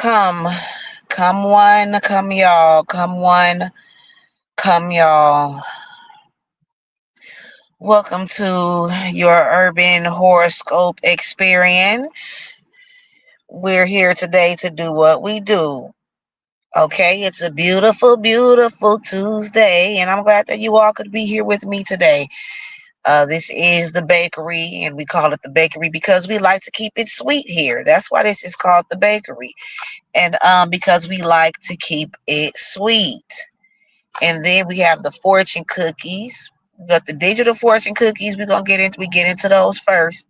Come, come one, come y'all, come one, come y'all. Welcome to your urban horoscope experience. We're here today to do what we do. Okay, it's a beautiful, beautiful Tuesday, and I'm glad that you all could be here with me today. This is the bakery, and we call it the bakery because we like to keep it sweet here. That's why this is called the bakery. And because we like to keep it sweet. And then we have the fortune cookies. We got the digital fortune cookies. We get into those first.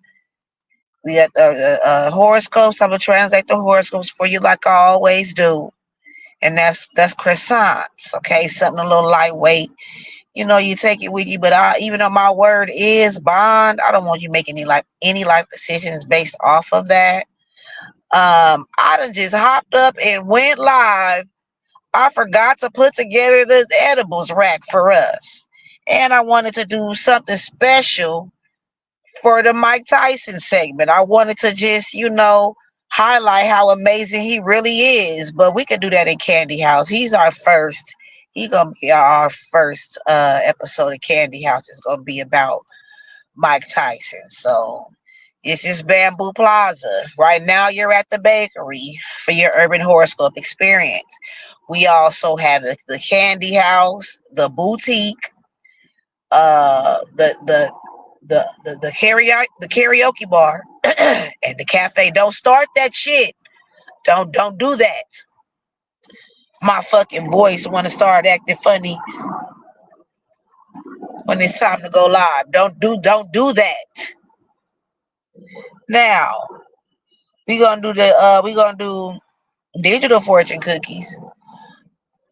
We got the horoscopes. I'm gonna translate the horoscopes for you like I always do. And that's croissants. Okay, something a little lightweight. You know, you take it with you. But even though my word is bond, I don't want you making any life decisions based off of that. I done just hopped up and went live. I forgot to put together the edibles rack for us. And I wanted to do something special for the Mike Tyson segment. I wanted to just, highlight how amazing he really is. But we could do that in Candy House. He's our first. He gonna be our first episode of Candy House. It's gonna be about Mike Tyson. So this is Bamboo Plaza. Right now, you're at the bakery for your urban horoscope experience. We also have the candy house, the boutique, the karaoke bar, and the cafe. Don't start that shit. Don't do that. My fucking voice want to start acting funny when it's time to go live. Don't do that. Now we gonna do digital fortune cookies.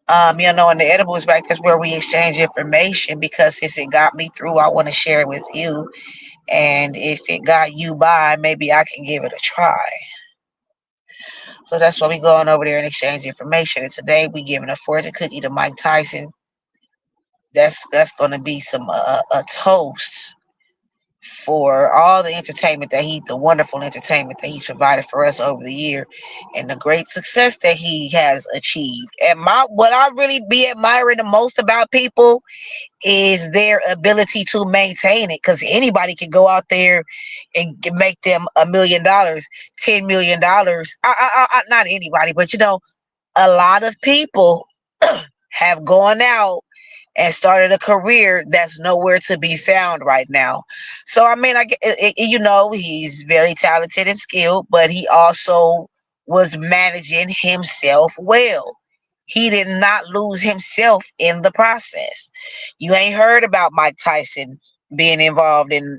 In the edibles back, that's where we exchange information because since it got me through, I want to share it with you. And if it got you by, maybe I can give it a try. So that's why we going over there and exchange information. And today we giving a fortune cookie to Mike Tyson. That's going to be some a toast for all the wonderful entertainment that he's provided for us over the year, and the great success that he has achieved. And what I really be admiring the most about people is their ability to maintain it. Because anybody can go out there and make them $1 million, $10 million. Not anybody, but a lot of people have gone out and started a career that's nowhere to be found right now. So I mean, he's very talented and skilled, but he also was managing himself well. He did not lose himself in the process. You ain't heard about Mike Tyson being involved in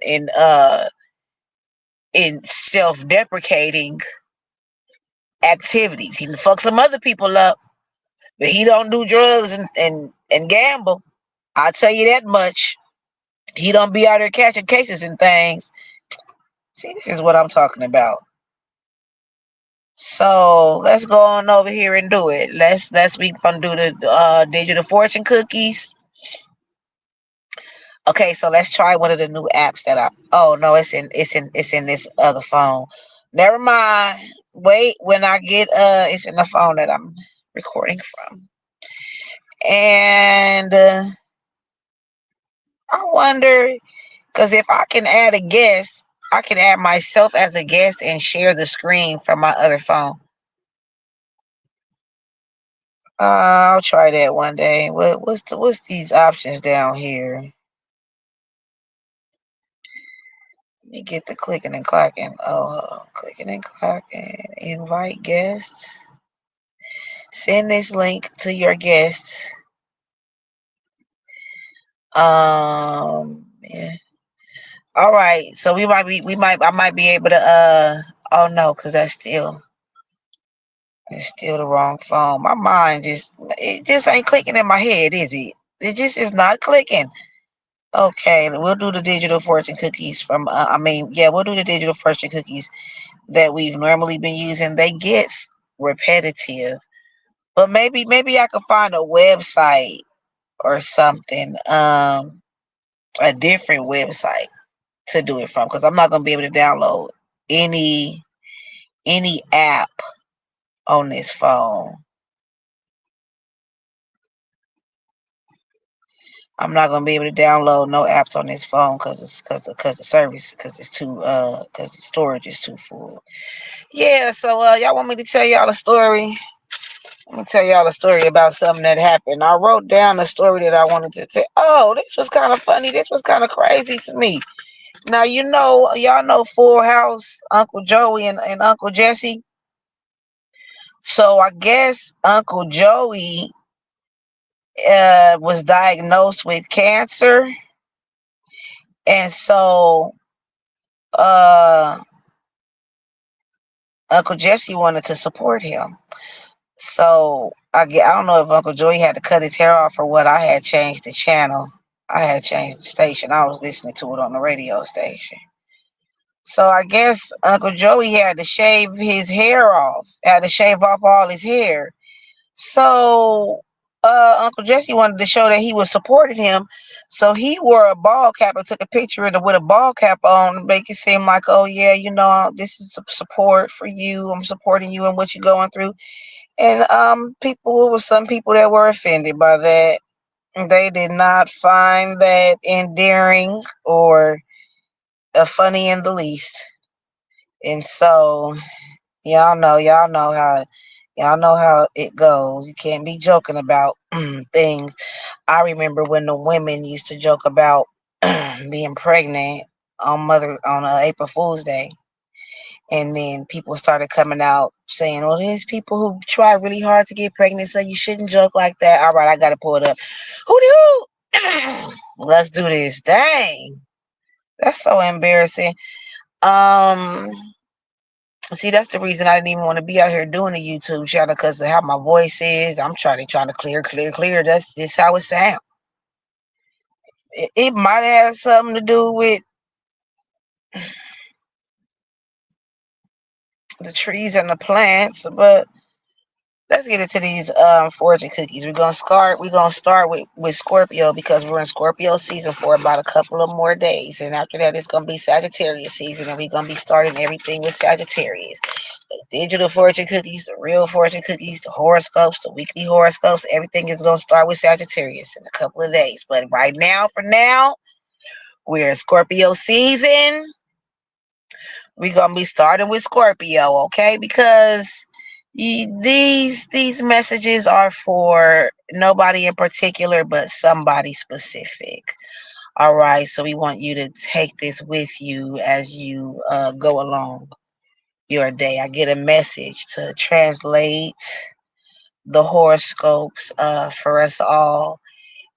self-deprecating activities. He can fuck some other people up, but he don't do drugs and gamble. I'll tell you that much. He don't be out there catching cases and things. See, this is what I'm talking about. So let's go on over here and do it. Let's we gonna do the digital fortune cookies. Okay, so let's try one of the new apps that I. Oh no, it's in this other phone. Never mind. Wait, when I get it's in the phone that I'm recording from. And I wonder, because if I can add a guest, I can add myself as a guest and share the screen from my other phone. I'll try that one day. What's these options down here? Let me get the clicking and clacking. Oh, clicking and clacking. Invite guests. Send this link to your guests. Yeah. All right. So I might be able to. Oh no, because it's still the wrong phone. My mind it just ain't clicking in my head, is it? It just is not clicking. Okay, we'll do the digital fortune cookies from. We'll do the digital fortune cookies that we've normally been using. They get repetitive, but maybe I could find a website or something, a different website to do it from, because I'm not gonna be able to download any app on this phone. I'm not gonna be able to download no apps on this phone because the service because it's too because the storage is too full. Yeah, so y'all want me to tell y'all a story? Let me tell y'all a story about something that happened. I wrote down a story that I wanted to tell. Oh, this was kind of funny. This was kind of crazy to me. Now y'all know Full House, Uncle Joey and Uncle Jesse. So I guess Uncle Joey was diagnosed with cancer, and so uh, Uncle Jesse wanted to support him. So I don't know if Uncle Joey had to cut his hair off or what. I had changed the channel. I had changed the station. I was listening to it on the radio station. So I guess Uncle Joey had to shave his hair off. Had to shave off all his hair. So Uncle Jesse wanted to show that he was supporting him. So he wore a ball cap and took a picture of it with a ball cap on to make it seem like, oh yeah, this is support for you. I'm supporting you and what you're going through. And people was some people that were offended by that. They did not find that endearing or funny in the least. And so y'all know how it goes. You can't be joking about things. I remember when the women used to joke about being pregnant on April Fool's Day. And then people started coming out saying, "Oh, there's people who try really hard to get pregnant, so you shouldn't joke like that." All right, I gotta pull it up. Who do? Let's do this. Dang, that's so embarrassing. Um, See, that's the reason I didn't even want to be out here doing the YouTube channel because of how my voice is. I'm trying to clear. That's just how it sounds. It might have something to do with the trees and the plants, but let's get into these fortune cookies. We're gonna start with Scorpio because we're in Scorpio season for about a couple of more days, and after that it's gonna be Sagittarius season, and we're gonna be starting everything with Sagittarius. The digital fortune cookies, the real fortune cookies, the horoscopes, the weekly horoscopes, everything is gonna start with Sagittarius in a couple of days. But right now, for now, we're in Scorpio season. We're gonna be starting with Scorpio, okay? Because these messages are for nobody in particular, but somebody specific. All right, so we want you to take this with you as you go along your day. I get a message to translate the horoscopes for us all,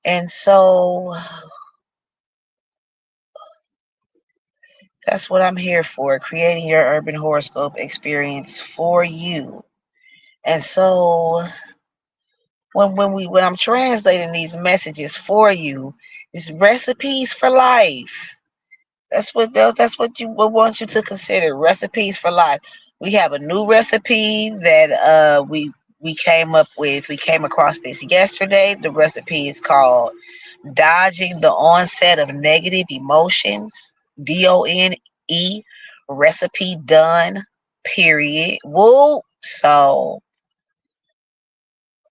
and so that's what I'm here for, creating your urban horoscope experience for you. And so when I'm translating these messages for you, it's recipes for life. That's what you would want you to consider, recipes for life. We have a new recipe that we came up with. We came across this yesterday. The recipe is called Dodging the Onset of Negative Emotions. DONE. Recipe done. Period. Woo. So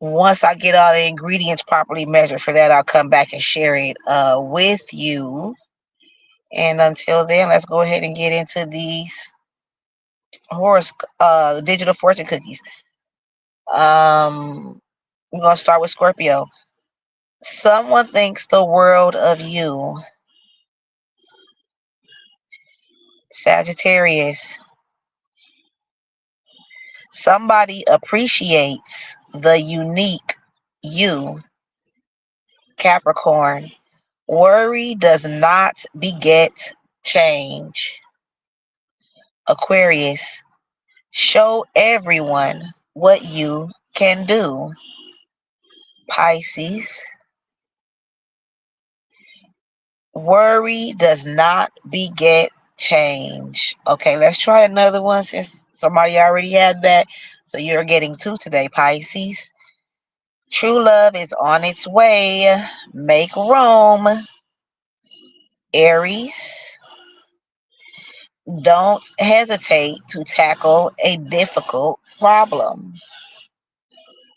once I get all the ingredients properly measured for that, I'll come back and share it with you. And until then, let's go ahead and get into these digital fortune cookies. We're gonna start with Scorpio. Someone thinks the world of you. Sagittarius. Somebody appreciates the unique you. Capricorn. Worry does not beget change. Aquarius. Show everyone what you can do. Pisces. Worry does not beget change. Okay, let's try another one since somebody already had that. So you're getting two today, Pisces. True love is on its way. Make room. Aries. Don't hesitate to tackle a difficult problem.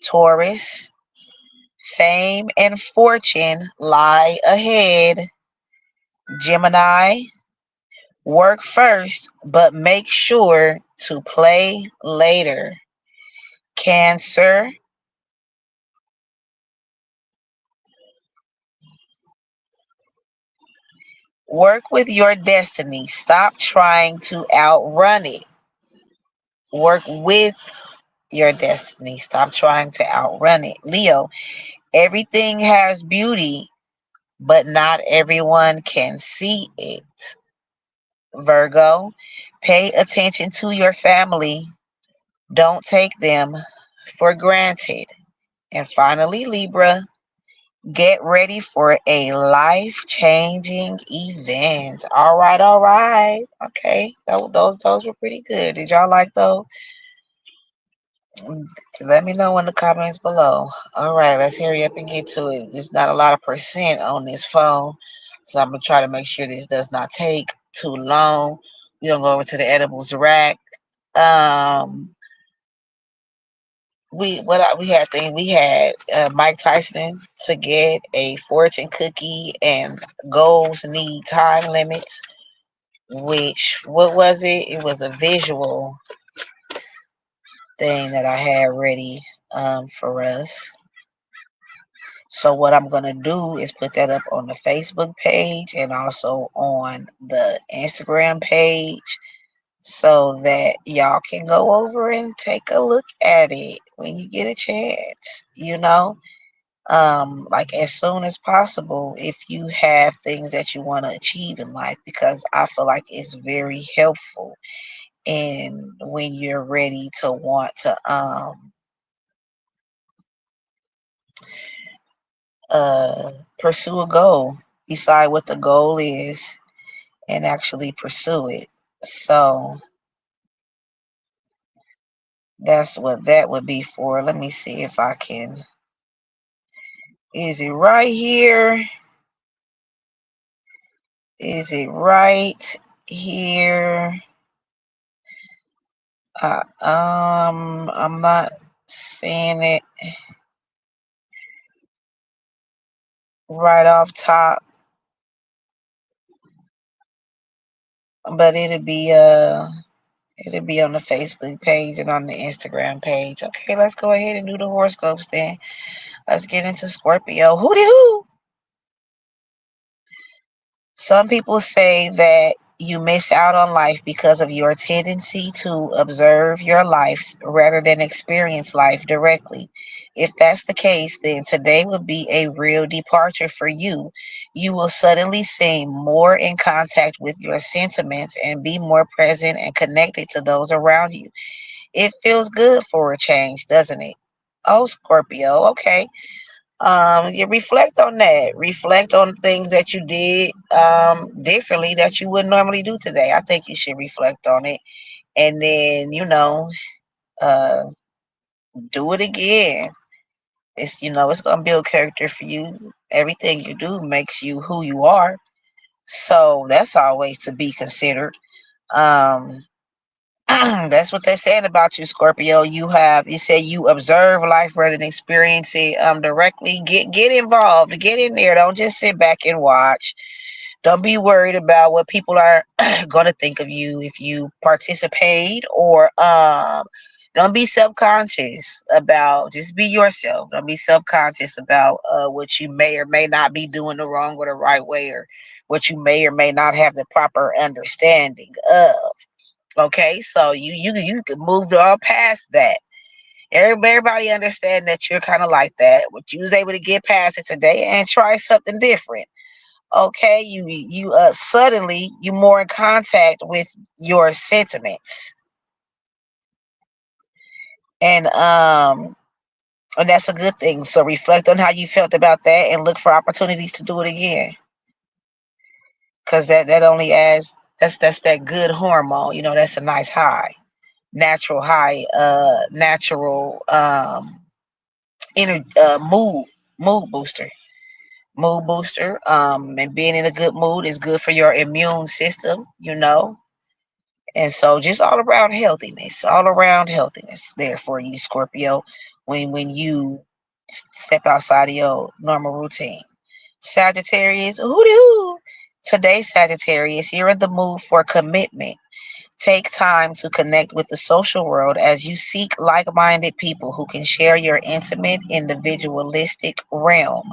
Taurus, fame and fortune lie ahead. Gemini, work first, but make sure to play later. Cancer, work with your destiny. Stop trying to outrun it. Work with your destiny. Stop trying to outrun it. Leo, everything has beauty, but not everyone can see it. Virgo, pay attention to your family. Don't take them for granted. And finally, Libra, get ready for a life changing event. All right, all right. Okay, those were pretty good. Did y'all like those? Let me know in the comments below. All right, let's hurry up and get to it. There's not a lot of percent on this phone, so I'm gonna try to make sure this does not take too long. We're gonna go over to the edibles rack. Um, we had Mike Tyson to get a fortune cookie, and goals need time limits. Which what was it? It was a visual thing that I had ready for us. So what I'm gonna do is put that up on the Facebook page and also on the Instagram page so that y'all can go over and take a look at it when you get a chance, like as soon as possible if you have things that you want to achieve in life, because I feel like it's very helpful and when you're ready to want to pursue a goal, decide what the goal is and actually pursue it. So that's what that would be for. Let me see if I can. Is it right here? Is it right here? I'm not seeing it right off top, but it'll be on the Facebook page and on the Instagram page. Okay, let's go ahead and do the horoscopes then. Let's get into Scorpio. Hooty hoo! Some people say that you miss out on life because of your tendency to observe your life rather than experience life directly. If that's the case, then today would be a real departure for you. You will suddenly seem more in contact with your sentiments and be more present and connected to those around you. It feels good for a change, doesn't it? Oh, Scorpio, okay. You reflect on that, reflect on things that you did differently that you wouldn't normally do today. I think you should reflect on it and then uh do it again. It's gonna build character for you. Everything you do makes you who you are, so that's always to be considered. um That's what they're saying about you, Scorpio. You say you observe life rather than experience it directly. Get involved, get in there. Don't just sit back and watch. Don't be worried about what people are gonna think of you if you participate, or don't be self-conscious about, just be yourself. Don't be self-conscious about what you may or may not be doing the wrong or the right way, or what you may or may not have the proper understanding of. Okay, so you could move all past that. Everybody understand that you're kind of like that, but you was able to get past it today and try something different. Okay, you suddenly you more in contact with your sentiments, and and that's a good thing. So reflect on how you felt about that and look for opportunities to do it again, because that only adds, that's that good hormone. That's a nice high, natural high, natural mood booster, and being in a good mood is good for your immune system, And so just all around healthiness there for you, Scorpio, when you step outside of your normal routine. Sagittarius, hoo. Today, Sagittarius, you're in the mood for commitment. Take time to connect with the social world as you seek like minded people who can share your intimate, individualistic realm.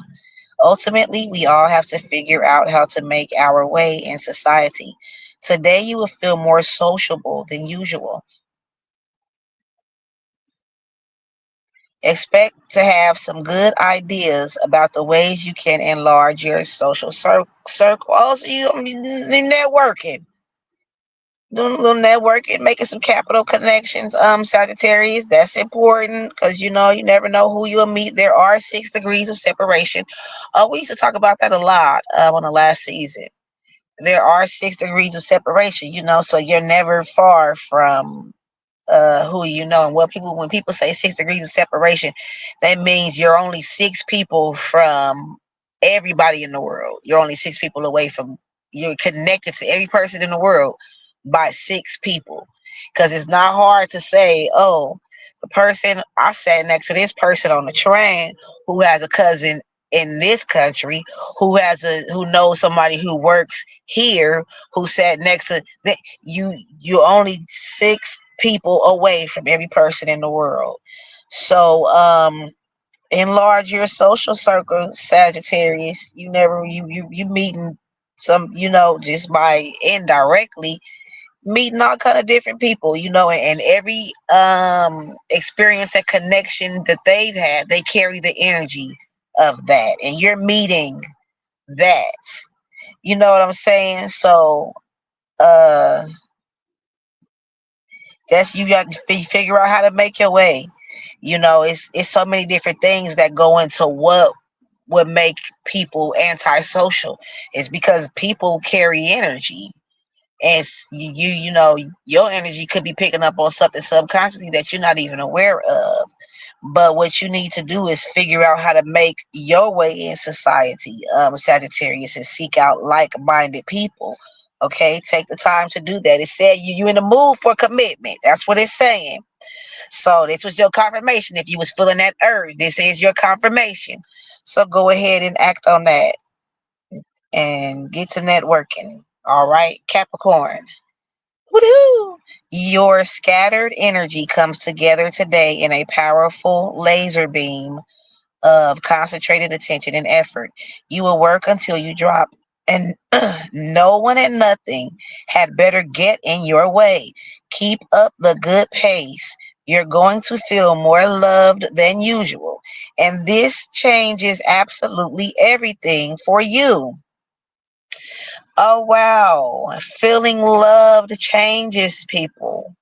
Ultimately, we all have to figure out how to make our way in society. Today, you will feel more sociable than usual. Expect to have some good ideas about the ways you can enlarge your social circle. Also, networking. Doing a little networking, making some capital connections, Sagittarius. That's important because you never know who you'll meet. There are 6 degrees of separation. We used to talk about that a lot on the last season. There are 6 degrees of separation, so you're never far from who you know. And when people say 6 degrees of separation, that means you're only 6 people from everybody in the world. You're only 6 people away from, you're connected to every person in the world by 6 people. Because it's not hard to say, oh, the person I sat next to, this person on the train who has a cousin in this country, who knows somebody who works here, who sat next to you're only 6 people away from every person in the world. So enlarge your social circle, Sagittarius. You meeting some, just by indirectly meeting all kind of different people, and every experience and connection that they've had, they carry the energy of that, and you're meeting that. You know what I'm saying? So uh that's, you got to figure out how to make your way. It's so many different things that go into what would make people antisocial. It's because people carry energy, and your energy could be picking up on something subconsciously that you're not even aware of. But what you need to do is figure out how to make your way in society, Sagittarius, and seek out like-minded people. Okay, take the time to do that. It said you in the mood for commitment. That's what it's saying. So this was your confirmation. If you was feeling that urge, this is your confirmation. So go ahead and act on that and get to networking. All right, Capricorn. Woohoo! Your scattered energy comes together today in a powerful laser beam of concentrated attention and effort. You will work until you drop, and no one and nothing had better get in your way. Keep up the good pace. You're going to feel more loved than usual, and this changes absolutely everything for you. Oh wow, feeling loved changes people.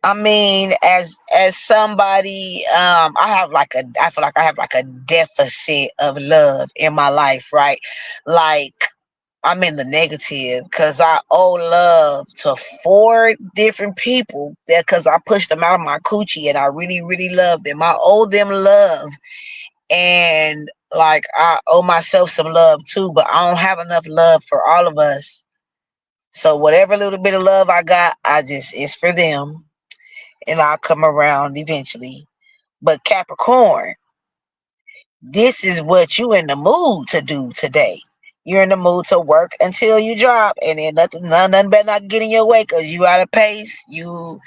I mean, as somebody, I feel like I have like a deficit of love in my life, right? Like I'm in the negative because I owe love to 4 different people that because I pushed them out of my coochie and I really, really love them. I owe them love, and like I owe myself some love too, but I don't have enough love for all of us. So whatever little bit of love I got, it's for them, and I'll come around eventually. But Capricorn, this is what you in the mood to do today. You're in the mood to work until you drop, and then nothing better not get in your way because you out of pace. You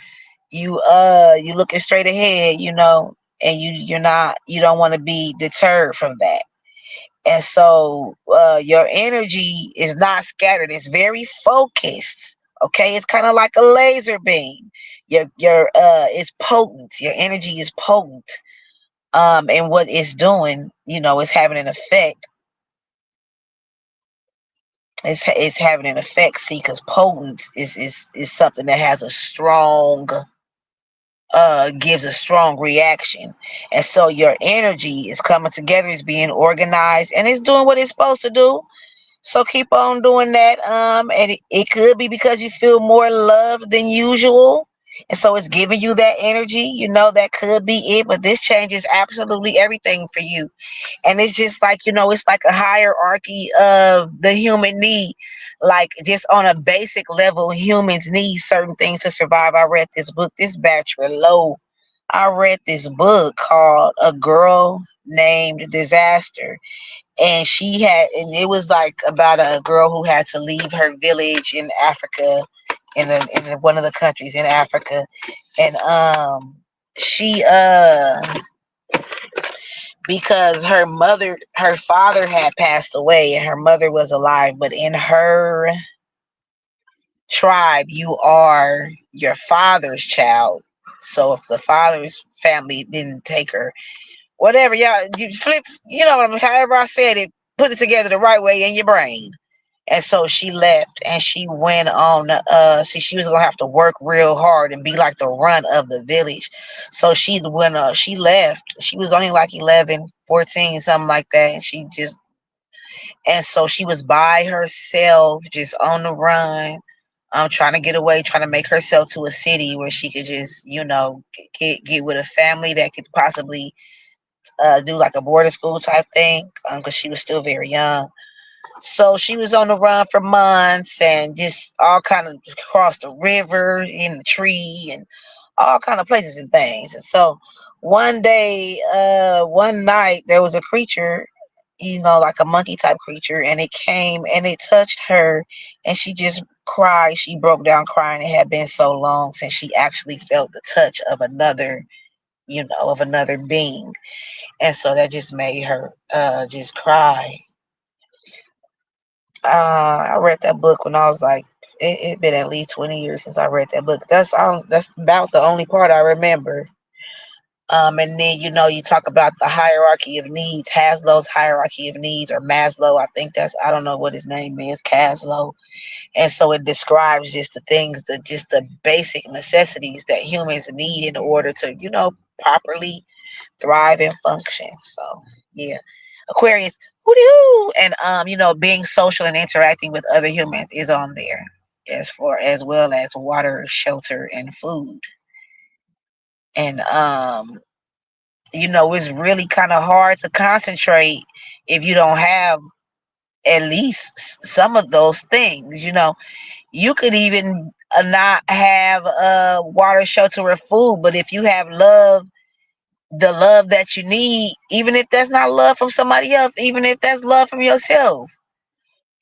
looking straight ahead, and you don't want to be deterred from that. And so your energy is not scattered, it's very focused. Okay, it's kind of like a laser beam. Your it's potent. Your energy is potent. And what it's doing, is having an effect. It's having an effect. See, because potent is something that has a strong gives a strong reaction. And so your energy is coming together, it's being organized, and it's doing what it's supposed to do. So keep on doing that. And it could be because you feel more loved than usual. And so it's giving you that energy. That could be it, but this changes absolutely everything for you. And it's just like, it's like a hierarchy of the human need. Like, just on a basic level, humans need certain things to survive. I read this book, this Bachelor Low. I read this book called A Girl Named Disaster. And it was like about a girl who had to leave her village in Africa, in one of the countries in Africa. And she because her father had passed away and her mother was alive, but in her tribe, you are your father's child. So if the father's family didn't take her, whatever, y'all, you flip, however I said it, put it together the right way in your brain. And so she left and she went on. See, she was gonna have to work real hard and be like the run of the village. So she left, she was only like 11, 14, something like that. And so she was by herself, just on the run, trying to get away, trying to make herself to a city where she could just, get with a family that could possibly do like a boarding school type thing, because she was still very young. So she was on the run for months and just all kind of across the river, in the tree, and all kind of places and things. And so one night, there was a creature, like a monkey type creature, and it came and it touched her, and she just cried. She broke down crying. It had been so long since she actually felt the touch of another being. And so that just made her just cry. I read that book when I was like, it been at least 20 years since I read that book. That's about the only part I remember. And then, you talk about the hierarchy of needs, Haslow's hierarchy of needs, or Maslow. I don't know what his name is, Caslow. And so it describes just the things, just the basic necessities that humans need in order to, properly thrive and function. So yeah, Aquarius, woo. And being social and interacting with other humans is on there, as well as water, shelter, and food. And it's really kind of hard to concentrate if you don't have at least some of those things. You could even not have water, shelter, or food, but if you have love, the love that you need, even if that's not love from somebody else, even if that's love from yourself,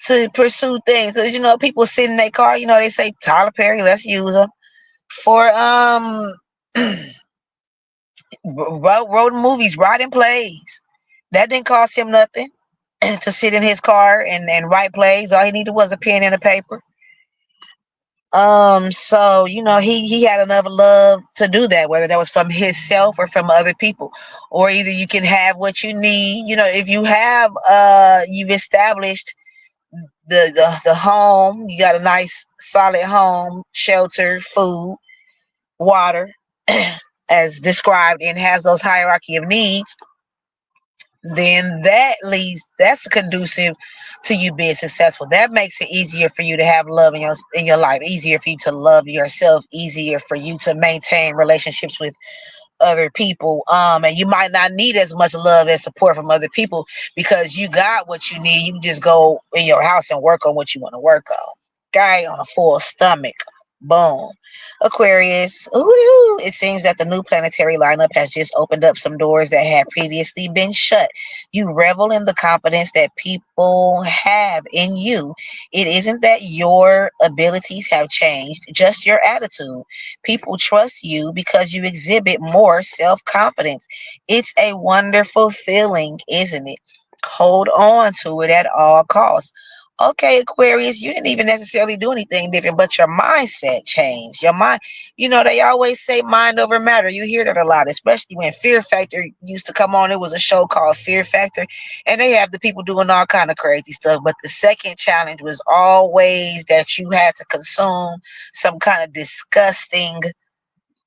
to pursue things. Because people sit in their car, they say Tyler Perry, let's use them for road movies, writing plays. That didn't cost him nothing to sit in his car and write plays. All he needed was a pen and a paper. So he had enough love to do that, whether that was from himself or from other people. Or either you can have what you need, if you have you've established the home, you got a nice solid home, shelter, food, water, as described, and has those hierarchy of needs, then that's conducive to you being successful. That makes it easier for you to have love in your life, easier for you to love yourself, easier for you to maintain relationships with other people. And you might not need as much love and support from other people because you got what you need. You can just go in your house and work on what you want to work on. Guy on a full stomach. Boom. Aquarius. Ooh, it seems that the new planetary lineup has just opened up some doors that had previously been shut. You revel in the confidence that people have in you. It isn't that your abilities have changed, just your attitude. People trust you because you exhibit more self confidence. It's a wonderful feeling, isn't it? Hold on to it at all costs. Okay, Aquarius, you didn't even necessarily do anything different, but your mindset changed. Your mind, they always say mind over matter. You hear that a lot, especially when Fear Factor used to come on. It was a show called Fear Factor, and they have the people doing all kind of crazy stuff. But the second challenge was always that you had to consume some kind of disgusting,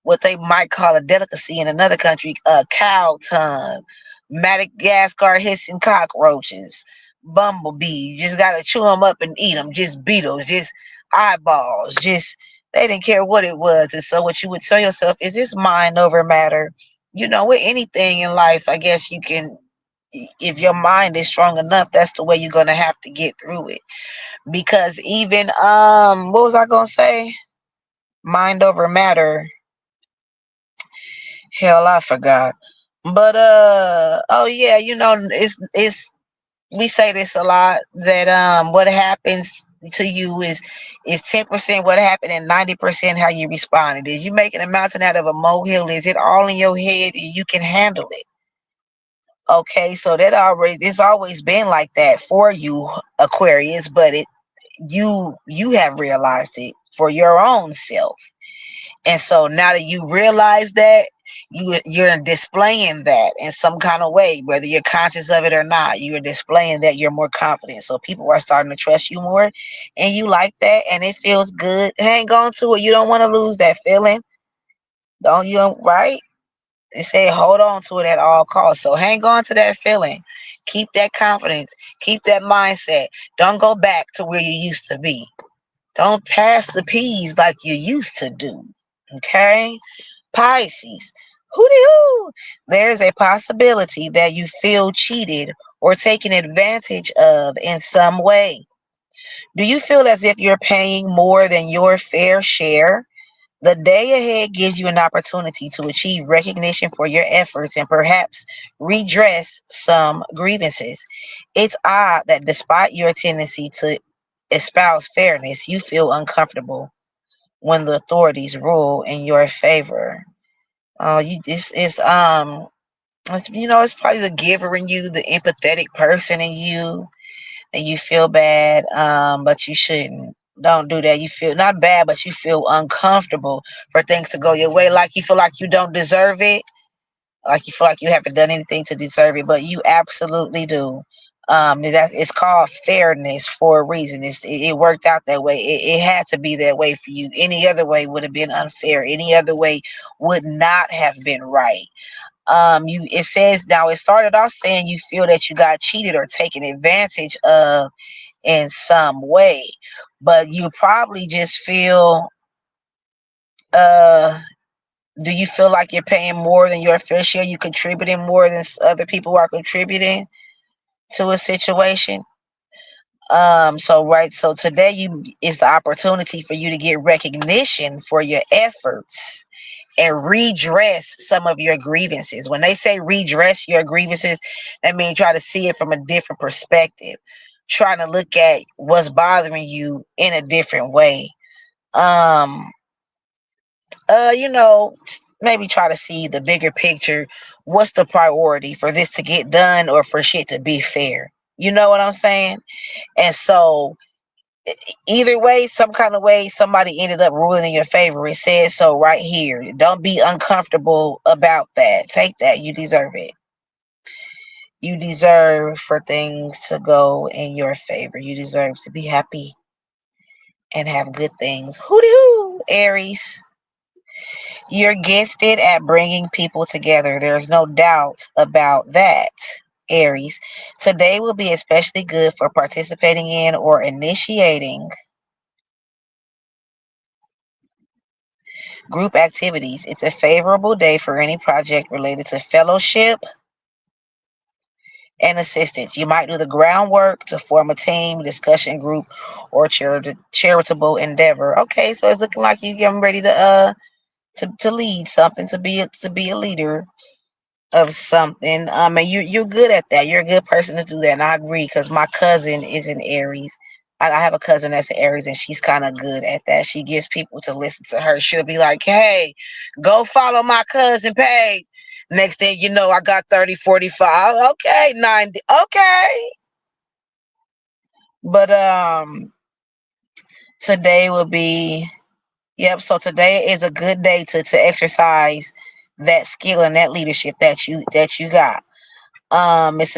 what they might call a delicacy in another country, cow tongue, Madagascar hissing cockroaches, bumblebees. Just gotta chew them up and eat them. Just beetles, just eyeballs, just They didn't care what it was. And so what you would tell yourself is it's mind over matter. With anything in life, I guess you can, if your mind is strong enough, that's the way you're gonna have to get through it. Because even what was I gonna say? Mind over matter. Hell, I forgot. But oh yeah, it's we say this a lot that what happens to you is 10% what happened and 90% how you responded. Is you making a mountain out of a molehill? Is it all in your head and you can handle it? Okay, so that already it's always been like that for you, Aquarius, but you have realized it for your own self. And so now that you realize that, you're displaying that in some kind of way, whether you're conscious of it or not. You're displaying that you're more confident. So people are starting to trust you more, and you like that, and it feels good. Hang on to it. You don't want to lose that feeling. Don't you? Right? They say hold on to it at all costs. So hang on to that feeling. Keep that confidence. Keep that mindset. Don't go back to where you used to be. Don't pass the peas like you used to do. Okay? Pisces. Hooty hoo! There's a possibility that you feel cheated or taken advantage of in some way. Do you feel as if you're paying more than your fair share? The day ahead gives you an opportunity to achieve recognition for your efforts and perhaps redress some grievances. It's odd that despite your tendency to espouse fairness, you feel uncomfortable when the authorities rule in your favor. You this is it's probably the giver in you, the empathetic person in you, and you feel bad, but you shouldn't. Don't do that. You feel not bad, but you feel uncomfortable for things to go your way, like you feel like you don't deserve it, like you feel like you haven't done anything to deserve it, but you absolutely do. That it's called fairness for a reason. It worked out that way. It had to be that way for you. Any other way would have been unfair. Any other way would not have been right. You it says now it started off saying you feel that you got cheated or taken advantage of in some way, but you probably just feel uh do you feel like you're paying more than your fair share? You contributing more than other people are contributing to a situation? So today you is the opportunity for you to get recognition for your efforts and redress some of your grievances. When they say redress your grievances, that means try to see it from a different perspective, trying to look at what's bothering you in a different way. Um, uh, you know, Maybe try to see the bigger picture. What's the priority for this to get done or for shit to be fair? You know what I'm saying? And so either way, some kind of way, somebody ended up ruling in your favor. It says so right here. Don't be uncomfortable about that. Take that. You deserve it. You deserve for things to go in your favor. You deserve to be happy and have good things. Hooty hoo, Aries. You're gifted at bringing people together. There's no doubt about that, Aries. Today will be especially good for participating in or initiating group activities. It's a favorable day for any project related to fellowship and assistance. You might do the groundwork to form a team, discussion group, or charitable endeavor. Okay, so it's looking like you getting ready to lead something, to be a leader of something. And you're good at that. You're a good person to do that, and I agree because my cousin is an Aries. I have a cousin that's an Aries, and she's kind of good at that. She gets people to listen to her. She'll be like, "Hey, go follow my cousin Paige." Next thing you know, I got 30, 45. Okay, 90. Okay, but today will be yep. So today is a good day to exercise that skill and that leadership that you got. It's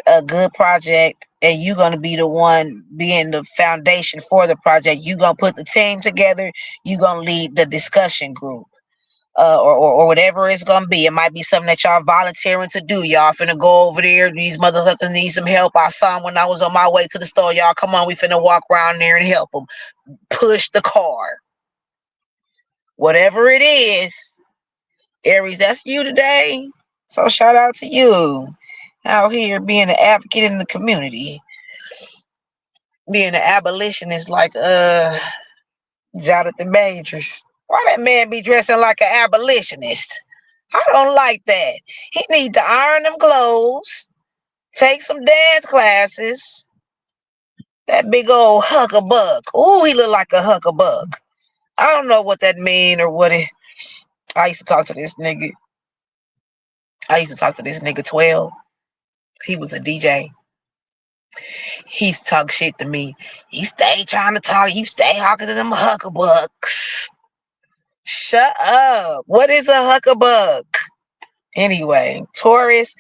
a good project, and you're gonna be the one being the foundation for the project. You're gonna put the team together. You're gonna lead the discussion group, or whatever it's gonna be. It might be something that y'all volunteering to do. Y'all finna go over there. These motherfuckers need some help. I saw them when I was on my way to the store. Y'all, come on, we finna walk around there and help them push the car. Whatever it is, Aries, that's you today. So shout out to you. Out here being an advocate in the community. Being an abolitionist like Jonathan Majors. Why that man be dressing like an abolitionist? I don't like that. He need to iron them clothes, take some dance classes. That big old huckabug. Ooh, he look like a huckabug. I don't know what that mean or what it. I used to talk to this nigga. I used to talk to this nigga 12. He was a DJ. He used to talk shit to me. You stay trying to talk. You stay talking to them huckabugs. Shut up. What is a huckabug? Anyway, Taurus,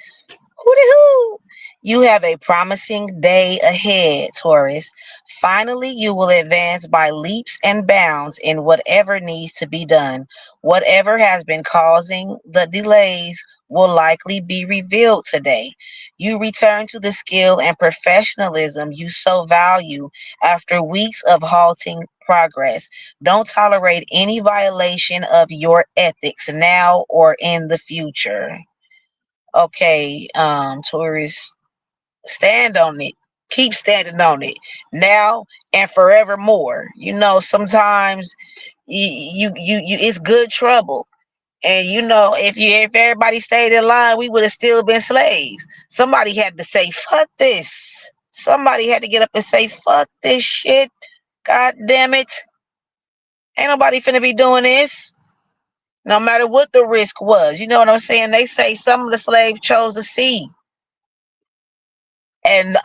hoo. You have a promising day ahead, Taurus. Finally, you will advance by leaps and bounds in whatever needs to be done. Whatever has been causing the delays will likely be revealed today. You return to the skill and professionalism you so value after weeks of halting progress. Don't tolerate any violation of your ethics now or in the future. Okay, Taurus, stand on it. Keep standing on it now and forevermore. You know, sometimes it's good trouble. And you know, if everybody stayed in line, we would have still been slaves. Somebody had to say, fuck this. Somebody had to get up and say, fuck this shit. God damn it. Ain't nobody finna be doing this. No matter what the risk was. You know what I'm saying? They say some of the slaves chose the sea. And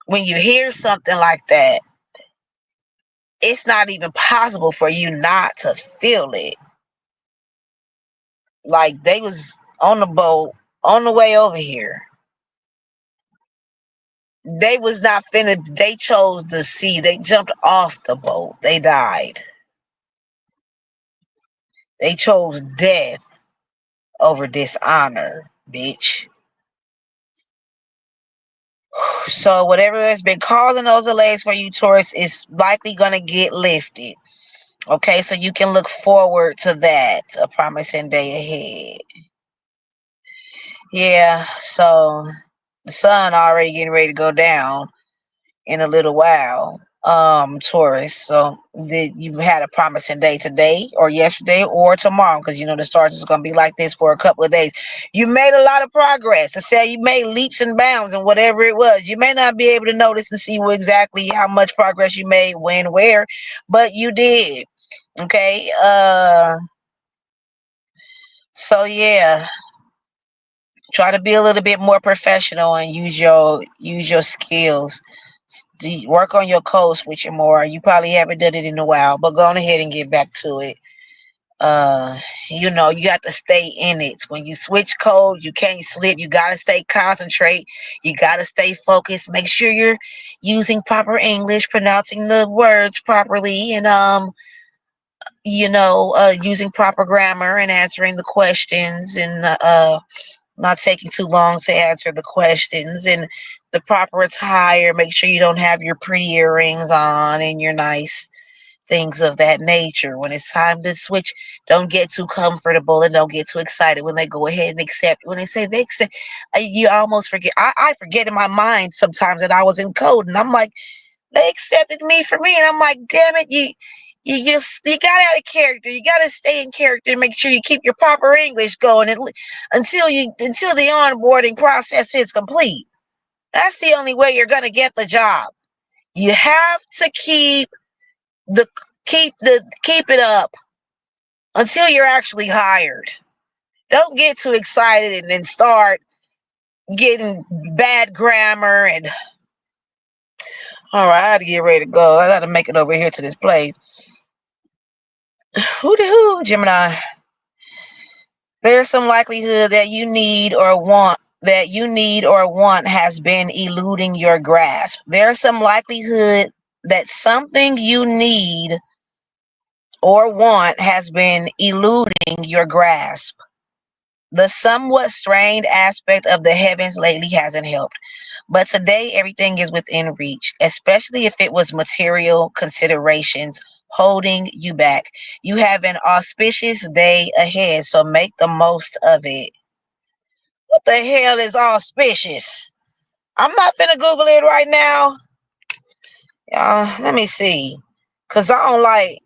when you hear something like that, it's not even possible for you not to feel it. Like they was on the boat on the way over here. They was not finna, they chose the sea. They jumped off the boat. They died. They chose death over dishonor, bitch. So whatever has been causing those delays for you, Taurus, is likely gonna get lifted. Okay, so you can look forward to that. A promising day ahead. Yeah, so the sun already getting ready to go down in a little while. Taurus. So did you had a promising day today or yesterday or tomorrow? Because you know the stars is gonna be like this for a couple of days. You made a lot of progress. I said you made leaps and bounds and whatever it was. You may not be able to notice and see exactly how much progress you made, when, where, but you did. Okay. So yeah, try to be a little bit more professional and use your skills. Work on your code switching more. You probably haven't done it in a while, but go on ahead and get back to it. You know, you got to stay in it. When you switch code, you can't slip. You got to stay concentrate. You got to stay focused. Make sure you're using proper English, pronouncing the words properly, and using proper grammar and answering the questions, and not taking too long to answer the questions, and the proper attire. Make sure you don't have your pretty earrings on and your nice things of that nature. When it's time to switch, don't get too comfortable and don't get too excited when they go ahead and accept. When they say they accept, you almost forget. I forget in my mind sometimes that I was in code, and I'm like, they accepted me for me, and I'm like, damn it, you got out of character. You got to stay in character and make sure you keep your proper English going until the onboarding process is complete. That's the only way you're gonna get the job. You have to the keep it up until you're actually hired. Don't get too excited and then start getting bad grammar and all right, I gotta get ready to go. I gotta make it over here to this place. Who the who, Gemini? There's some likelihood that you need or want has been eluding your grasp. There's some likelihood that something you need or want has been eluding your grasp. The somewhat strained aspect of the heavens lately hasn't helped. But today, everything is within reach, especially if it was material considerations holding you back. You have an auspicious day ahead, so make the most of it. What the hell is auspicious? I'm not finna Google it right now. Let me see. Because I don't like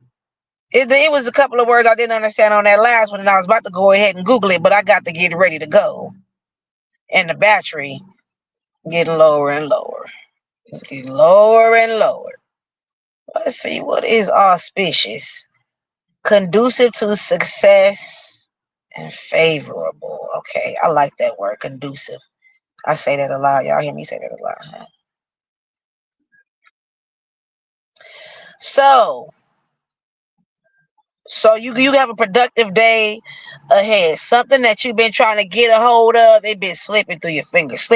it. It was a couple of words I didn't understand on that last one, and I was about to go ahead and Google it, but I got to get ready to go. And the battery getting lower and lower. It's getting lower and lower. Let's see. What is auspicious? Conducive to success and favorable. Okay, I like that word, conducive. I say that a lot. Y'all hear me say that a lot, huh? So, you have a productive day ahead. Something that you've been trying to get a hold of, it been slipping through your fingers,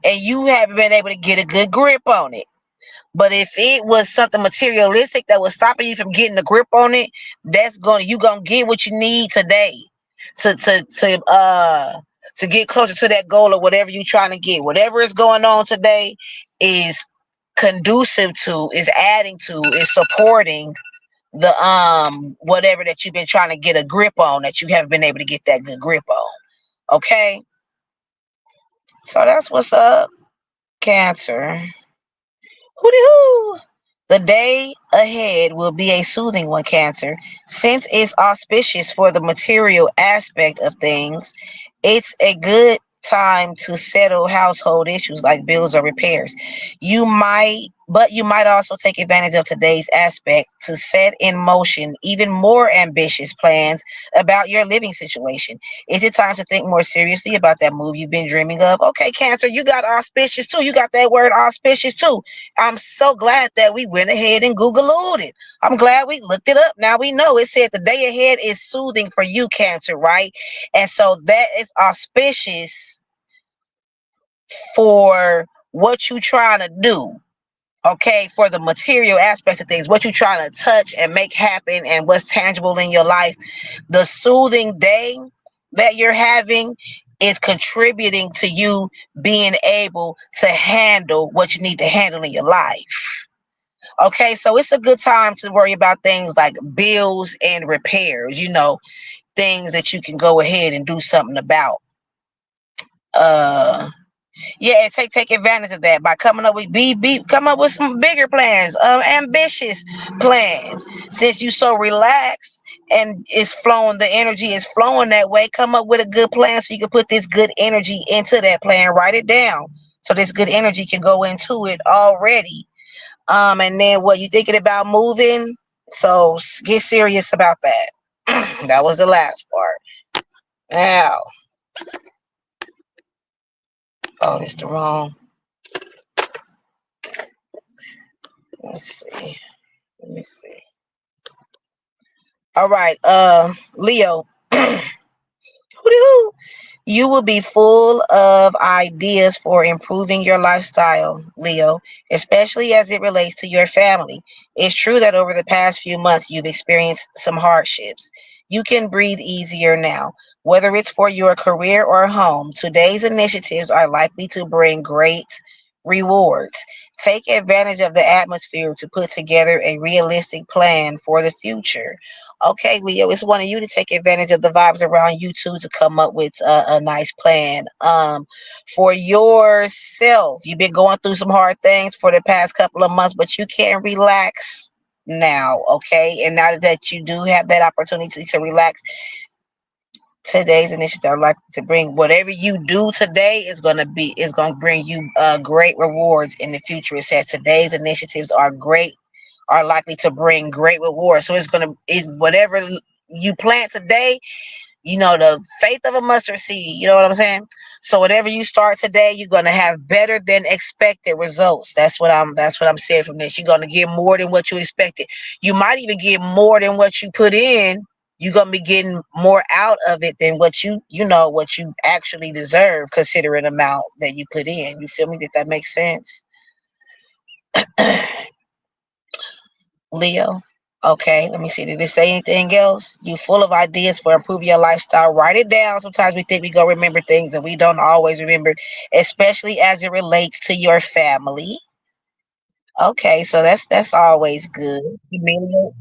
and you haven't been able to get a good grip on it. But if it was something materialistic that was stopping you from getting a grip on it, you gonna get what you need today to get closer to that goal or whatever you're trying to get. Whatever is going on today is conducive to, is adding to, is supporting the whatever that you've been trying to get a grip on that you haven't been able to get that good grip on. Okay? So that's what's up, Cancer. Hooty hoo! The day ahead will be a soothing one, Cancer. Since it's auspicious for the material aspect of things, it's a good time to settle household issues like bills or repairs. You might also take advantage of today's aspect to set in motion even more ambitious plans about your living situation. Is it time to think more seriously about that move you've been dreaming of? Okay, Cancer, you got auspicious too. You got that word auspicious too. I'm so glad that we went ahead and Googled it. I'm glad we looked it up. Now we know it said the day ahead is soothing for you, Cancer, right? And so that is auspicious for what you trying to do. Okay, for the material aspects of things, what you're trying to touch and make happen and what's tangible in your life. The soothing day that you're having is contributing to you being able to handle what you need to handle in your life. Okay, so it's a good time to worry about things like bills and repairs, things that you can go ahead and do something about. Yeah, and take advantage of that by coming up with come up with some bigger plans, ambitious plans. Since you so relaxed and the energy is flowing that way, come up with a good plan so you can put this good energy into that plan. Write it down so this good energy can go into it already. And then what you thinking about moving? So get serious about that. That was the last part. Now, oh, it's the wrong. Let's see. Let me see. All right, Leo. Hoo-dee-hoo. You will be full of ideas for improving your lifestyle, Leo, especially as it relates to your family. It's true that over the past few months you've experienced some hardships. You can breathe easier now. Whether it's for your career or home, today's initiatives are likely to bring great rewards. Take advantage of the atmosphere to put together a realistic plan for the future. Okay, Leo, it's one of you to take advantage of the vibes around you too to come up with a nice plan. For yourself, you've been going through some hard things for the past couple of months, but you can relax now. Okay, and now that you do have that opportunity to relax, today's initiative are likely to bring whatever you do today is going to bring you great rewards in the future. It says today's initiatives are likely to bring great rewards. So whatever you plant today, the faith of a mustard seed, you know what I'm saying? So whatever you start today, you're gonna have better than expected results. That's what I'm saying from this. You're gonna get more than what you expected. You might even get more than what you put in. You're gonna be getting more out of it than what you actually deserve, considering the amount that you put in. You feel me? Did that make sense? Leo. Okay, let me see. Did it say anything else? You full of ideas for improving your lifestyle. Write it down. Sometimes we think we go remember things and we don't always remember, especially as it relates to your family. Okay, so that's always good. You mean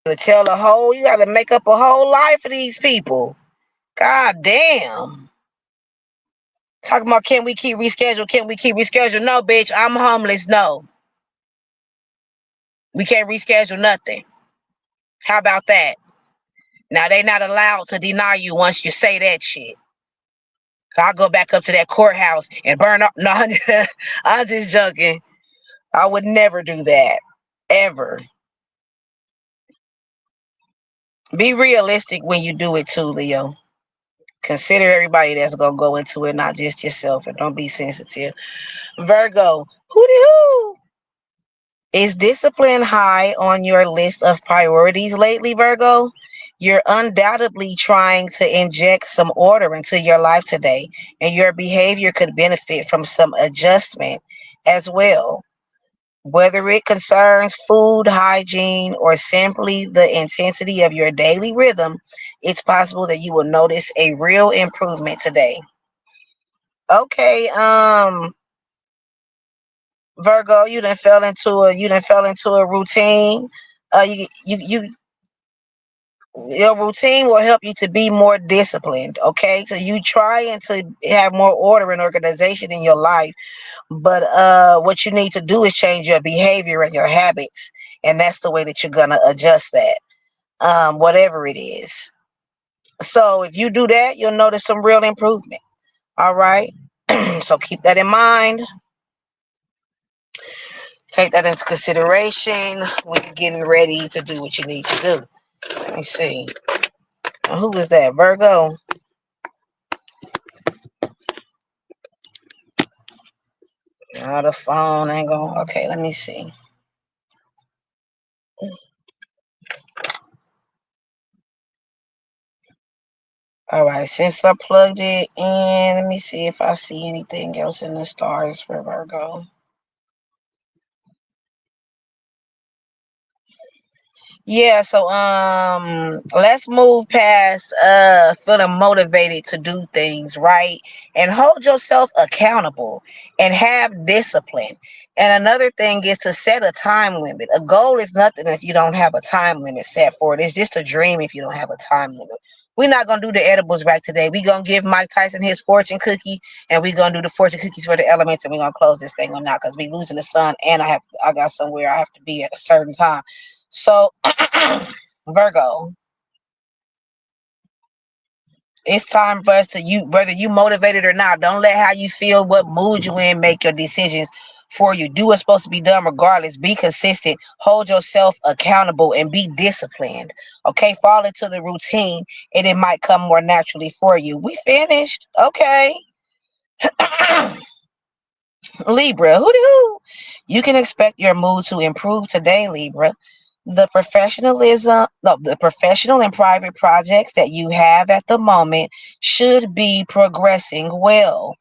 to tell a whole? You got to make up a whole life for these people. God damn. Talking about can we keep reschedule? Can we keep reschedule? No, bitch. I'm homeless. No, we can't reschedule nothing. How about that? Now they not allowed to deny you once you say that shit. I'll go back up to that courthouse and burn up. No, I'm just joking. I would never do that. Ever. Be realistic when you do it too, Leo. Consider everybody that's gonna go into it, not just yourself, and don't be sensitive. Virgo, hooty hoo. Is discipline high on your list of priorities lately, Virgo? You're undoubtedly trying to inject some order into your life today, and your behavior could benefit from some adjustment as well. Whether it concerns food, hygiene, or simply the intensity of your daily rhythm, it's possible that you will notice a real improvement today. Okay, Virgo, you done fell into a routine. You your routine will help you to be more disciplined. Okay, so you trying to have more order and organization in your life, but what you need to do is change your behavior and your habits, and that's the way that you're gonna adjust that. Whatever it is. So if you do that, you'll notice some real improvement. All right. So keep that in mind. Take that into consideration when you're getting ready to do what you need to do. Let me see. Who was that? Virgo. Oh, the phone ain't going. Okay, let me see. All right, since I plugged it in, let me see if I see anything else in the stars for Virgo. Yeah, so let's move past feeling motivated to do things, right? And hold yourself accountable and have discipline. And another thing is to set a time limit. A goal is nothing if you don't have a time limit set for it. It's just a dream if you don't have a time limit. We're not gonna do the edibles right today. We're gonna give Mike Tyson his fortune cookie, and we're gonna do the fortune cookies for the elements, and we're gonna close this thing on now because we losing the sun, and I got somewhere I have to be at a certain time. So, Virgo, it's time for us to whether you motivated or not. Don't let how you feel, what mood you in, make your decisions for you. Do what's supposed to be done regardless. Be consistent. Hold yourself accountable and be disciplined. Okay, fall into the routine, and it might come more naturally for you. We finished. Okay. Libra, hoo. You can expect your mood to improve today, Libra. The professional and private projects that you have at the moment should be progressing well.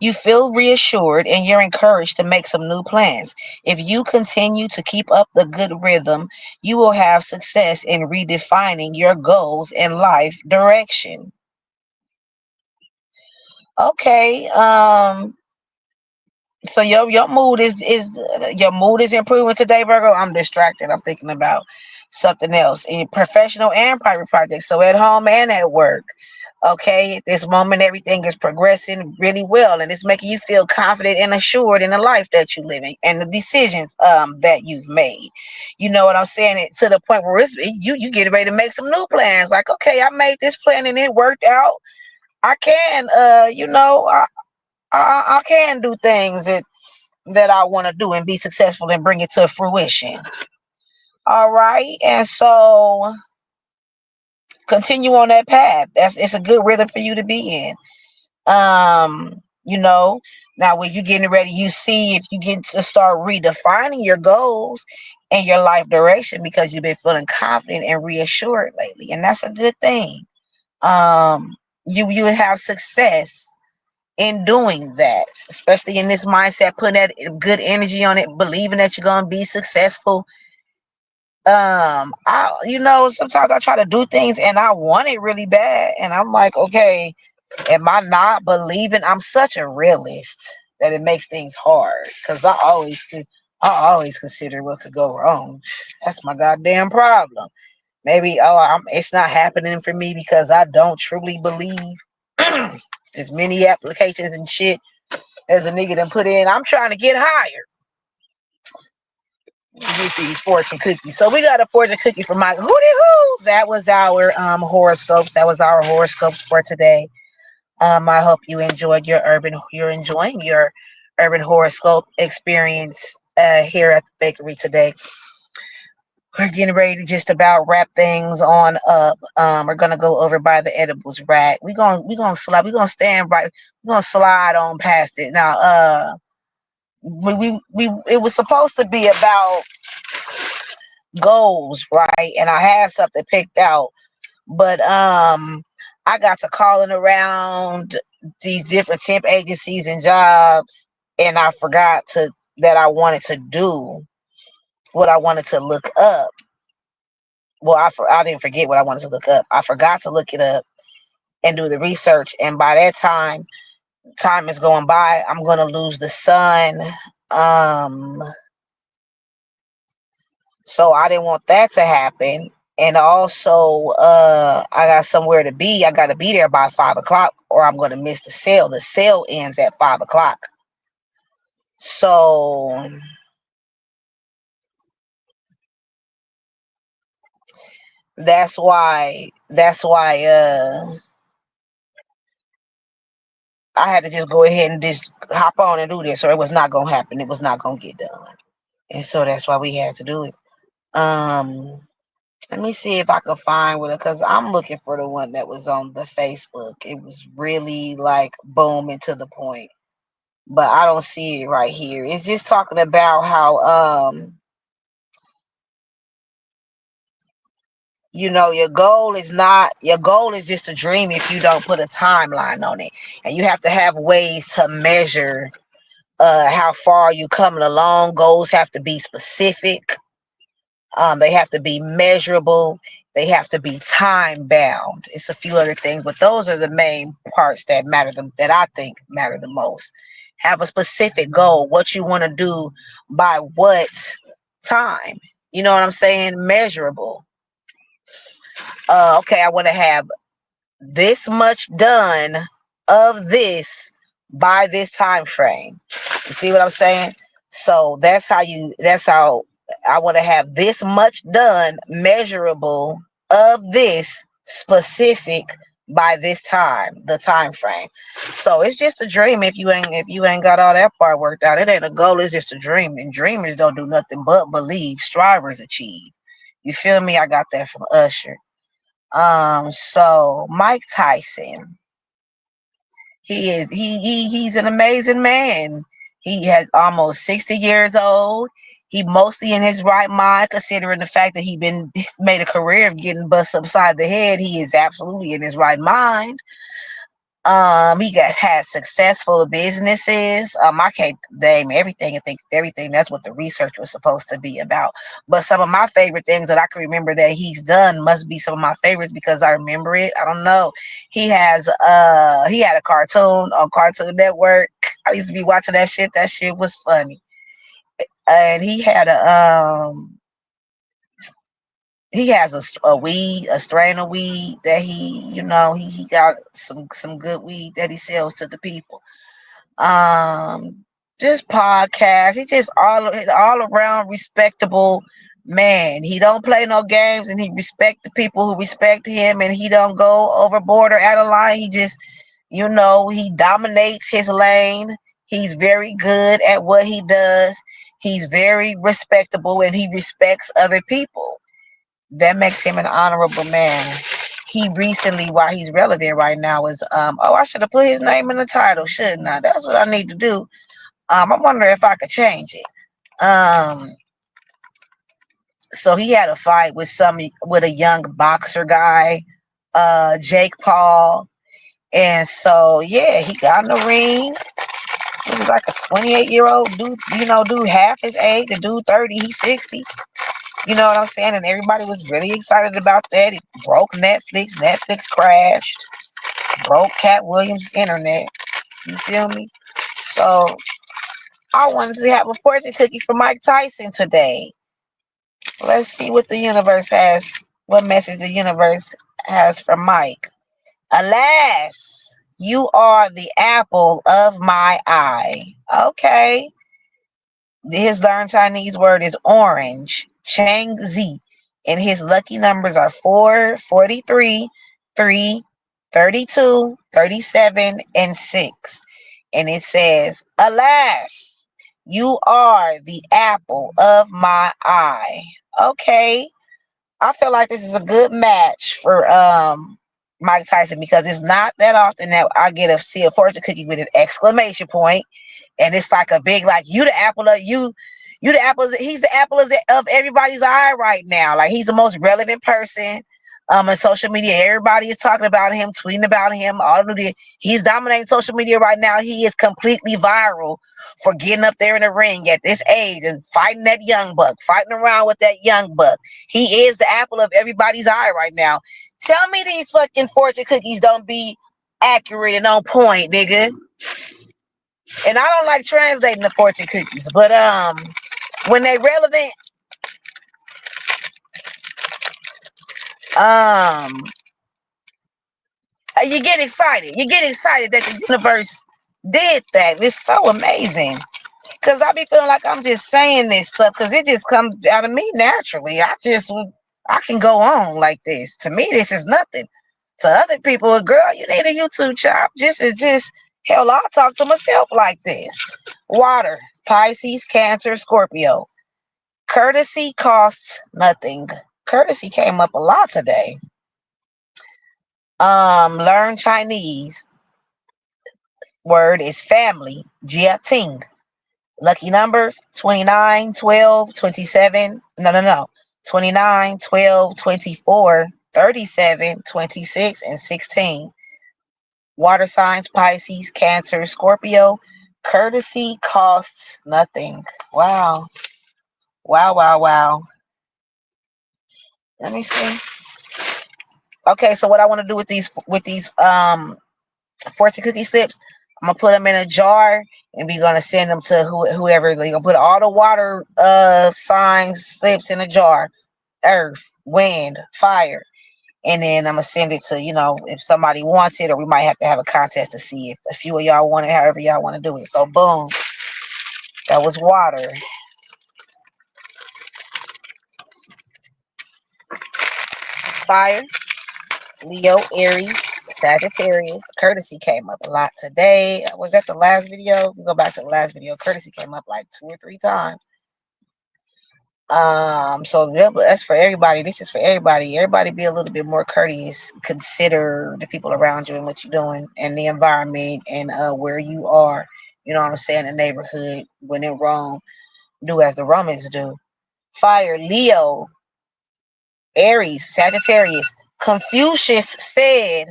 You feel reassured and you're encouraged to make some new plans. If you continue to keep up the good rhythm, you will have success in redefining your goals and life direction. Okay, so your mood is improving today, Virgo. I'm distracted. I'm thinking about something else in professional and private projects. So at home and at work. Okay, at this moment, everything is progressing really well, and it's making you feel confident and assured in the life that you're living and the decisions that you've made. You know what I'm saying? It, to the point where you getting ready to make some new plans. Like, okay, I made this plan and it worked out. I can, I can do things that I want to do and be successful and bring it to fruition. All right, and so continue on that path. It's a good rhythm for you to be in. You know, now when you're getting ready, you see if you get to start redefining your goals and your life direction because you've been feeling confident and reassured lately, and that's a good thing. Um, you have success in doing that, especially in this mindset, putting that good energy on it, believing that you're gonna be successful. I sometimes I try to do things and I want it really bad, and I'm like, okay, am I not believing? I'm such a realist that it makes things hard because I always consider what could go wrong. That's my goddamn problem. Maybe it's not happening for me because I don't truly believe. As many applications and shit as a nigga done put in. I'm trying to get higher. Get these fortune cookies. So we got a fortune cookie for Mike. Hootie hoo! That was our horoscopes. That was our horoscopes for today. I hope you're enjoying your urban horoscope experience here at the bakery today. We're getting ready to just about wrap things on up. We're gonna go over by the edibles rack. We're gonna stand right. We're gonna slide on past it. Now we it was supposed to be about goals, right? And I had something picked out, but I got to calling around these different temp agencies and jobs, and I forgot to that I wanted to do what I wanted to look up. Well, I didn't forget what I wanted to look up. I forgot to look it up and do the research, and by that time is going by. I'm gonna lose the sun. Um, So I didn't want that to happen. And also, I got somewhere to be. I got to be there by 5 o'clock, or I'm going to miss the sale. The sale ends at 5 o'clock. So that's why I had to just go ahead and just hop on and do this, or it was not going to happen. It was not going to get done. And so that's why we had to do it. Um, Let me see if I could find with it because I'm looking for the one that was on the Facebook. It was really like boom and to the point, but I don't see it right here. It's just talking about how your goal is just a dream if you don't put a timeline on it, and you have to have ways to measure how far you coming along. Goals have to be specific. They have to be measurable. They have to be time bound. It's a few other things, but those are the main parts that matter. That I think matter the most. Have a specific goal. What you want to do by what time? You know what I'm saying? Measurable. Okay, I want to have this much done of this by this time frame. You see what I'm saying? So that's how I want to have this much done, measurable of this specific by this time, the time frame. So it's just a dream if you ain't got all that part worked out. It ain't a goal, it's just a dream. And dreamers don't do nothing but believe. Strivers achieve. You feel me? I got that from Usher. So Mike Tyson, he's an amazing man. He has almost 60 years old. He mostly in his right mind, considering the fact that made a career of getting bust upside the head. He is absolutely in his right mind. Has successful businesses. I can't name everything and think of everything. That's what the research was supposed to be about. But some of my favorite things that I can remember that he's done must be some of my favorites because I remember it. I don't know. He had a cartoon on Cartoon Network. I used to be watching that shit. That shit was funny. And he had he has a weed, a strain of weed that he got some good weed that he sells to the people. Just podcast. He just all around respectable man. He don't play no games, and he respect the people who respect him, and he don't go overboard or out of line. He just, he dominates his lane. He's very good at what he does. He's very respectable, and he respects other people. That makes him an honorable man. He recently, while he's relevant right now, is I should have put his name in the title, shouldn't I? That's what I need to do. I wonder if I could change it. So he had a fight with a young boxer guy, Jake Paul. And so yeah, he got in the ring. He was like a 28-year-old dude, dude half his age. The dude 30, he's 60. You know what I'm saying? And everybody was really excited about that. It broke Netflix. Netflix crashed. Broke Cat Williams' internet. You feel me? So I wanted to have a fortune cookie for Mike Tyson today. Let's see what the universe has, what message the universe has for Mike. Alas, you are the apple of my eye. Okay. His learned Chinese word is orange, Chang Zi, and his lucky numbers are 4, 43, 3, 32, 37, and 6. And it says, alas, you are the apple of my eye. Okay. I feel like this is a good match for Mike Tyson, because it's not that often that I get to see a fortune cookie with an exclamation point, and it's like a big, like, you the apple of you the apple. He's the apple of everybody's eye right now. Like, he's the most relevant person on social media. Everybody is talking about him, tweeting about him. He's dominating social media right now. He is completely viral for getting up there in the ring at this age and fighting that young buck, fighting around with that young buck. He is the apple of everybody's eye right now. Tell me these fucking fortune cookies don't be accurate and on point, nigga. And I don't like translating the fortune cookies, but when they relevant, um you get excited. You get excited that the universe did that. It's so amazing. Cause I be feeling like I'm just saying this stuff because it just comes out of me naturally. I can go on like this. To me, this is nothing. To other people, girl, you need a YouTube chop. Just hell, I'll talk to myself like this. Water, Pisces, Cancer, Scorpio. Courtesy costs nothing. Courtesy came up a lot today. Learn Chinese. Word is family. Jia Ting. Lucky numbers 29, 12, 27. No. 29, 12, 24, 37, 26, and 16. Water signs, Pisces, Cancer, Scorpio. Courtesy costs nothing. Wow. Wow, wow, wow. Let me see. Okay, so what I want to do with these fortune cookie slips, I'm gonna put them in a jar, and we're gonna send them to whoever. They're gonna put all the water signs slips in a jar: earth, wind, fire. And then I'm gonna send it to, if somebody wants it, or we might have to have a contest to see if a few of y'all want it, however y'all want to do it. So boom, that was water. Fire, Leo, Aries, Sagittarius. Courtesy came up a lot today. Was that the last video? We go back to the last video. Courtesy came up like 2 or 3 times. So yeah, but that's for everybody. This is for everybody. Everybody be a little bit more courteous. Consider the people around you and what you're doing, and the environment, and where you are. You know what I'm saying? The neighborhood. When in Rome, do as the Romans do. Fire, Leo, Aries, Sagittarius. Confucius said,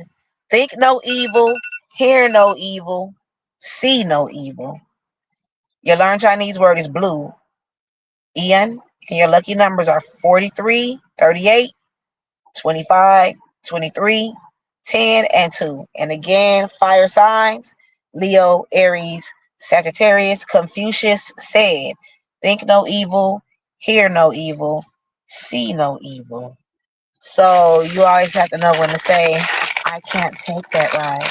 think no evil, hear no evil, see no evil. Your learn Chinese word is blue. Ian, and your lucky numbers are 43, 38, 25, 23, 10, and 2. And again, fire signs, Leo, Aries, Sagittarius. Confucius said, think no evil, hear no evil, see no evil. So you always have to know when to say, I can't take that ride.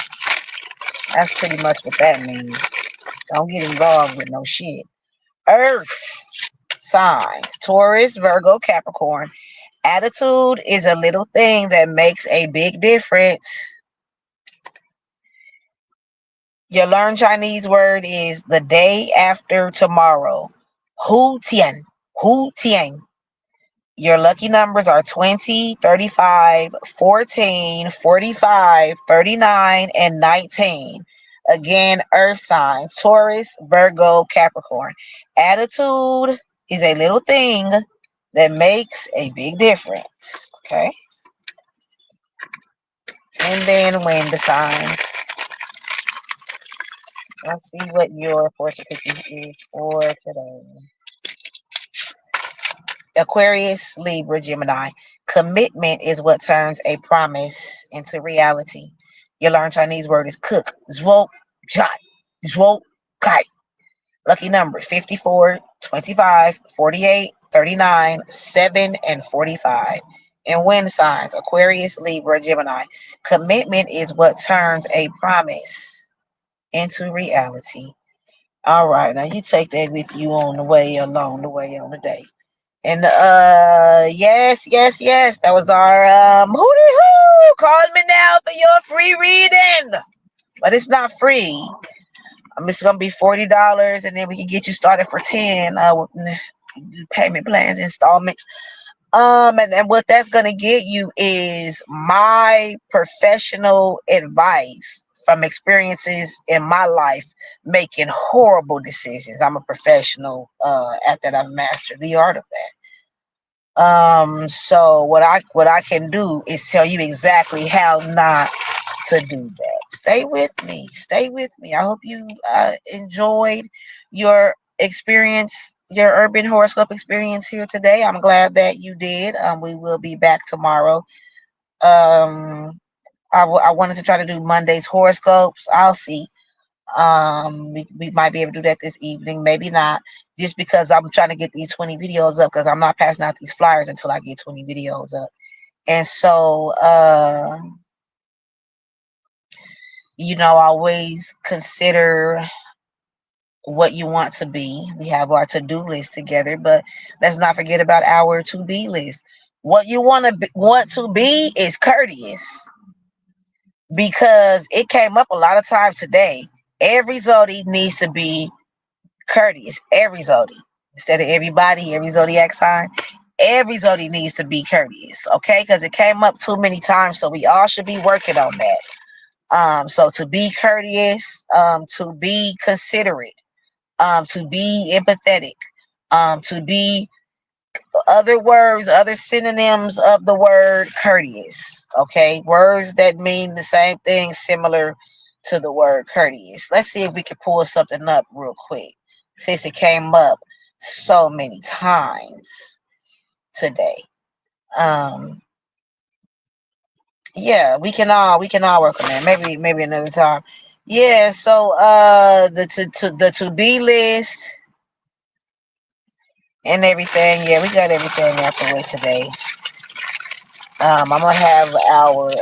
That's pretty much what that means. Don't get involved with no shit. Earth signs: Taurus, Virgo, Capricorn. Attitude is a little thing that makes a big difference. Your learn Chinese word is the day after tomorrow. Hu Tian. Hu Tian. Your lucky numbers are 20, 35, 14, 45, 39, and 19. Again, earth signs: Taurus, Virgo, Capricorn. Attitude is a little thing that makes a big difference. Okay. And then wind the signs. Let's see what your fortune cookie is for today. Aquarius, Libra, Gemini. Commitment is what turns a promise into reality. Your learn Chinese word is cook. Zwo jai. Zwo kai. Lucky numbers 54, 25, 48, 39, 7, and 45. And wind signs: Aquarius, Libra, Gemini. Commitment is what turns a promise into reality. All right, now you take that with you on the way along the way on the day. And yes, yes, yes. That was our hootie hoo. Call me now for your free reading. But it's not free. It's gonna be $40, and then we can get you started for 10. Payment plans, installments. And what that's gonna get you is my professional advice from experiences in my life making horrible decisions. I'm a professional at that. I've mastered the art of that. So what I can do is tell you exactly how not to do that. Stay with me. Stay with me. I hope you enjoyed your experience, your urban horoscope experience here today. I'm glad that you did. We will be back tomorrow. Um, I wanted to try to do Monday's horoscopes. I'll see. We might be able to do that this evening, maybe not, just because I'm trying to get these 20 videos up, because I'm not passing out these flyers until I get 20 videos up. And so always consider what you want to be. We have our to-do list together, but let's not forget about our to-be list. What you want to be is courteous, because it came up a lot of times today. Every zodiac needs to be courteous. Every zodiac. Instead of everybody, every zodiac sign, every zodiac needs to be courteous. Okay, because it came up too many times, so we all should be working on that. So to be courteous, to be considerate, to be empathetic, to be other words, other synonyms of the word courteous. Okay, words that mean the same thing, similar to the word courteous. Let's see if we can pull something up real quick, since it came up so many times today. Um, yeah, we can all work on that. Maybe another time. Yeah. So the to be list and everything. Yeah, we got everything out the way today. I'm gonna have our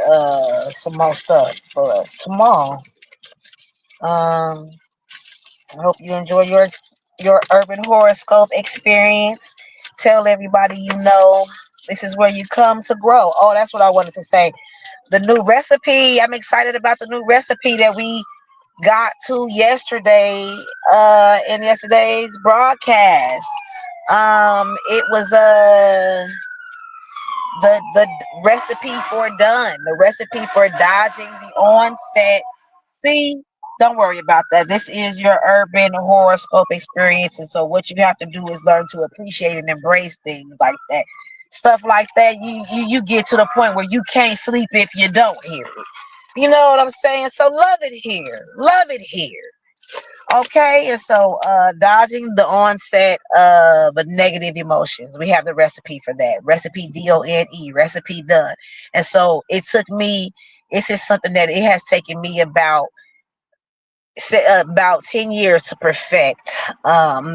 some more stuff for us tomorrow. Um, I hope you enjoy your urban horoscope experience. Tell everybody you know this is where you come to grow. Oh, that's what I wanted to say. The new recipe. I'm excited about the new recipe that we got to yesterday in yesterday's broadcast. It was the recipe for done, the recipe for dodging the onset. See, don't worry about that. This is your urban horoscope experience, and so what you have to do is learn to appreciate and embrace things like that. Stuff like that, you get to the point where you can't sleep if you don't hear it. You know what I'm saying? So love it here. Love it here. Okay, and so dodging the onset of negative emotions. We have the recipe for that. Recipe DONE, recipe done. And so it took me, it's just something that it has taken me about about 10 years to perfect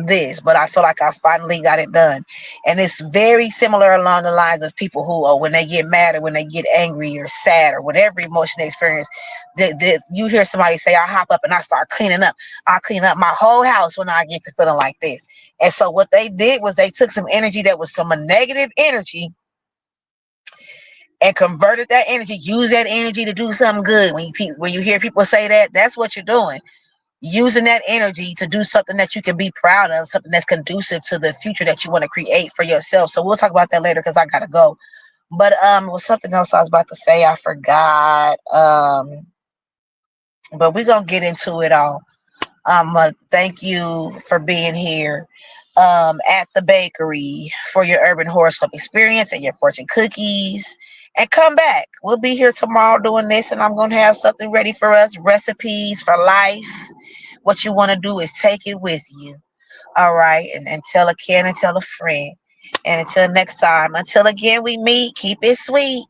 this, but I feel like I finally got it done. And it's very similar along the lines of people who, when they get mad or when they get angry or sad or whatever emotion they experience, you hear somebody say, I hop up and I start cleaning up. I clean up my whole house when I get to feeling like this. And so what they did was they took some energy that was some negative energy and converted that energy, use that energy to do something good. When you hear people say that, that's what you're doing, using that energy to do something that you can be proud of, something that's conducive to the future that you want to create for yourself. So we'll talk about that later because I gotta go. But it was something else I was about to say. I forgot. But we're gonna get into it all. Thank you for being here at the bakery for your urban horoscope experience and your fortune cookies. And come back. We'll be here tomorrow doing this, and I'm going to have something ready for us, recipes for life. What you want to do is take it with you. All right. And tell a kid and tell a friend. And until next time, until again we meet, keep it sweet.